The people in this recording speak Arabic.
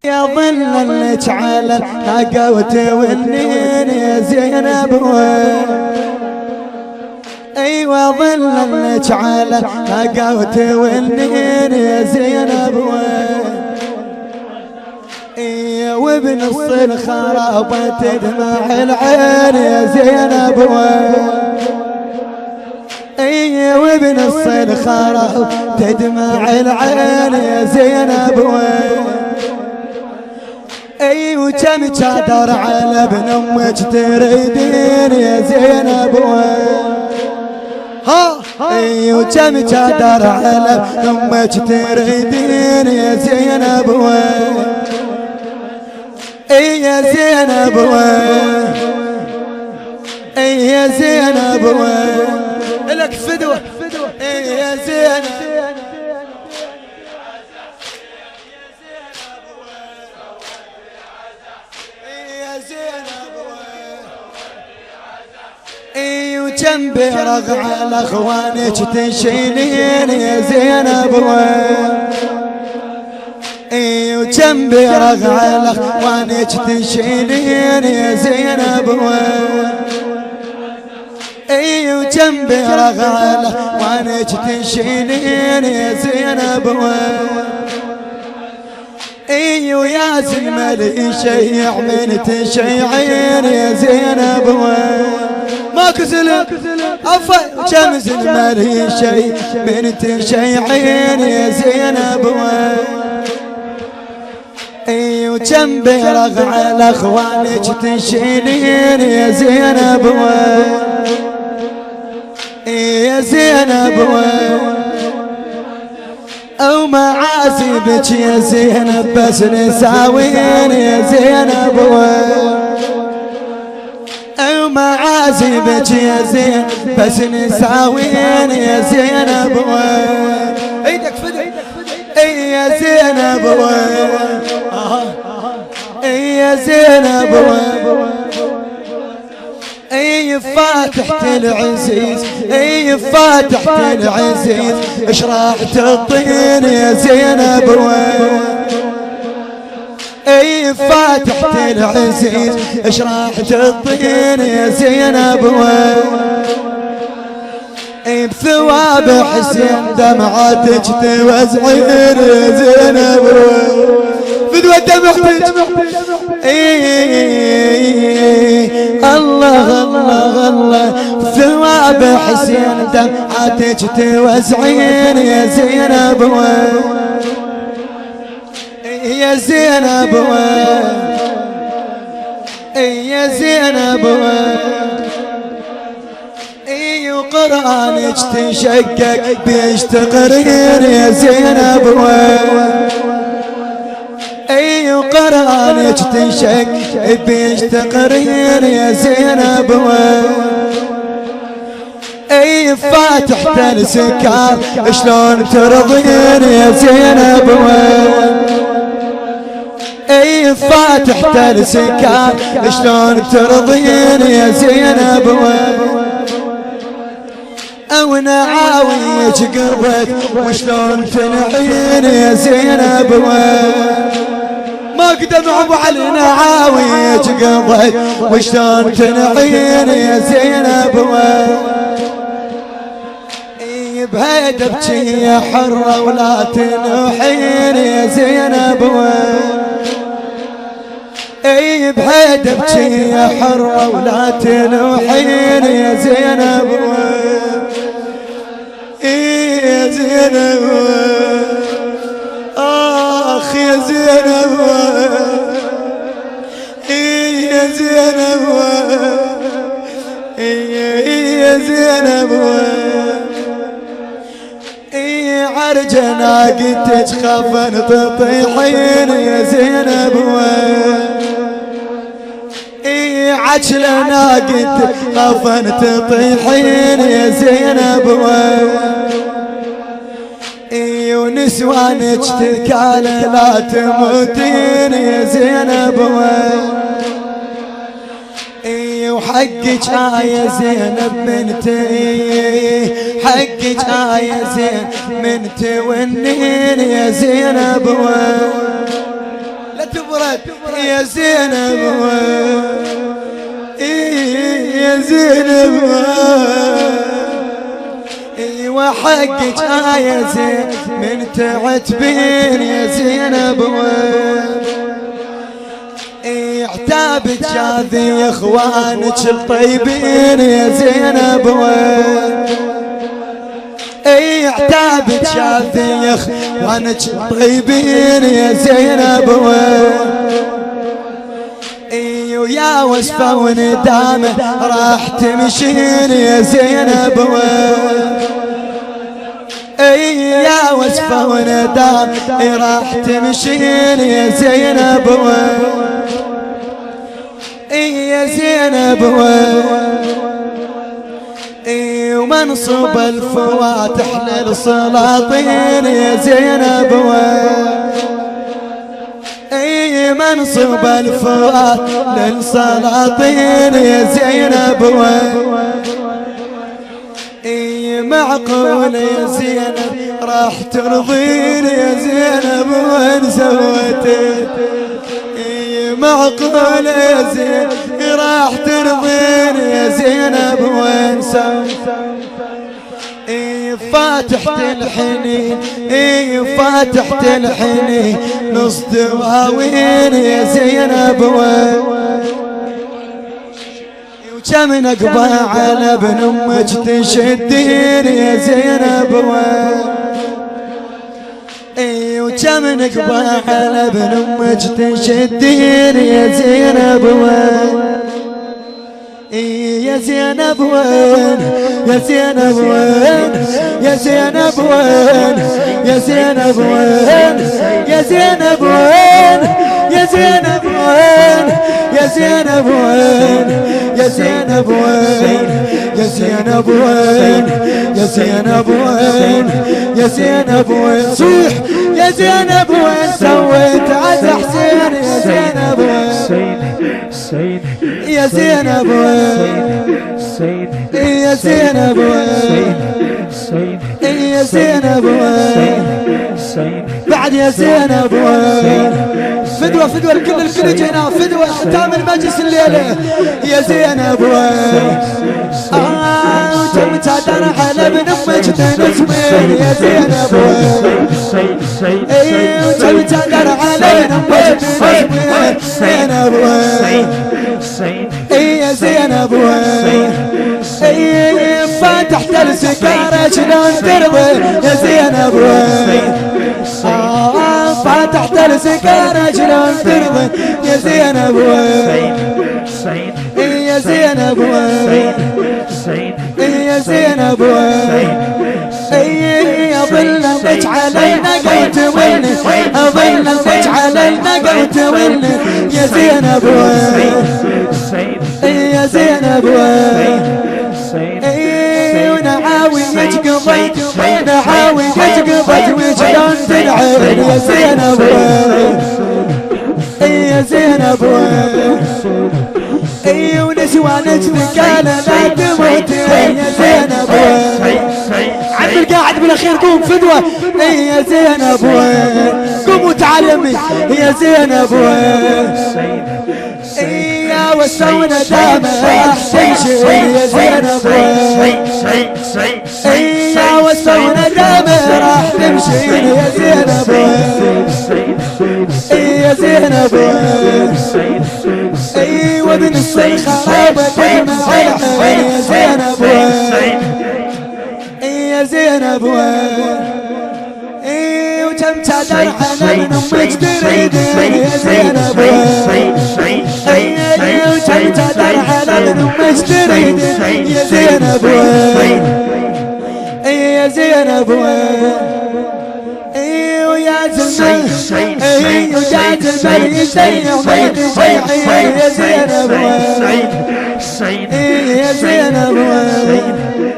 يا ظللك على الناقة والنين يا زينب ايوه ظللك على الناقة والنين يا زينب وبنص الخرابة تدمع العين يا زينب وبنص الخراب تدمع العين يا زينب وكم شادر على ابن امك تريدين يا زينب وكم شادر على ابن امك تريدين يا زينب يا زينب يا زينب لك فدوة يا زينب وكم بيرغ على اخوانك تشيلين يا زينب وكم بيرغ على اخوانك تشيلين يا زينب وكم بيرغ على اخوانك تشيلين يا زينب ويا زلمل شيع من تشيعين يا زينب ماكو زلم عفا كم زلمل شيع من تشيعين يا زينب وكم بيرغ على اخوانك تشيلين يا زينب يا زينب او معازبك يا زينب بس نساوين يا زينب او معازبك يا زينب بس نساوين يا زينب ايدك فدك يا زينب يا زينب فاتحة العزيز فاتحة العزيز اش راح تطين يا زينب فاتحة العزيز اش راح تطين يا زينب بثواب حسين دمعاتك توزعين يا زينب فدوة دمعتك الله الله الله ثواب حسين دمعاتك توزعين يا زينب يا زينب يا زينب وقرآنك تشقق بيش تقرين يا زينب وقرآنك تنشق بيش تقرين يا زينب فاتحة السكار شلون ترضين يا زينب فاتحة السكار شلون ترضين يا زينب او نعاويك قربت وشلون تنعين يا زينب ما قدم ابو علي نعاويك قربت وشلون تنعين يا زينب بهيدا ابكي يا حرة ولا تنوحين يا زينب بهيدا ابكي يا حرة ولا تنوحين يا زينب يا زينب اخ يا زينب يا زينب يا زينب عرجنا قلت خافن تطيحين يا زينب عجلنا قلت خافن تطيحين يا زينب ونسوانك تكالي لا تموتين يا زينب وحقك يا زينب بنتي حقك يا زين من تونين يا زينب لا تبرد يا زينب يا زينب وحقك يا زين من تعتبين يا زينب عتابك شاذي اخوانك الطيبين يا زينب عتابك شاذي اخوانك الطيبين يا زينب ويا وصفة وندامة راح تمشين يا زينب يا وصفة وندامة راح تمشين يا زينب يا زينب ومنصب الفواتح للسلاطين يا زينب منصب الفواتح للسلاطين يا زينب معقول يا زينب راح ترضين يا زينب وين سويتي معقول يا زينب راح ترضين يا زينب وين فاتحت الحنين فاتحت الحنين نص دواوين يا زينب وكم نقبى على ابن امك تشدين يا زينب وكم نقبى على ابن امك تشدين يا زينب يا زينب وين يا زينب وين يا زينب وين يا زينب وين يا زينب وين يا زينب وين يا زينب وين يا زينب وين يا زينب وين يا زينب وين يا زينب وين صيح يا زينب وين سويت عز حسين يا زينب وين يا زينب وين يا زينب وين يا زينب وين بعد يا زينب وين فدوة فدوة الكل جينا فدوة ختام المجلس الليلة يا زينب وين وتم تعدنا على ابن امك تنسمين يا زينب وين وتم تعدنا على ابن امك تنسمين زينب وين يا زينب وين فاتحت السكارة شلون ترضي يا زينب وين فاتحت السكارة شلون ترضي يا زينب وين يا زينب وين يا زينب وين أظل أمك على النقوت مني أظل أمك على النقوت مني يا زينب وين يا زينب وين ونعاوي يتقبض ونعاوي يتقبض وشلون تنعين يا زينب وين يا زينب وين ونسوانك ذكالة لا تموت يا زينب وين عبد القاعد بالاخير قوم فدوة يا زينب وين قوم وتعلمي يا زينب وين يا وسونا دامة راح تمشي يا زينب وين يا وسونا دامة راح تمشي يا زينب وين يا زينب وين وابن الصيخرابة تجمع العين يا زينب وين يا زينب وين وتم تعدل على ابن امك تريدين يا زينب وين وتم تعدل على ابن امك تريدين يا زينب وين يا زينب وين ويا زلمة ويا زلمة يسيح ويد شيحي يا زينب وين يا زينب وين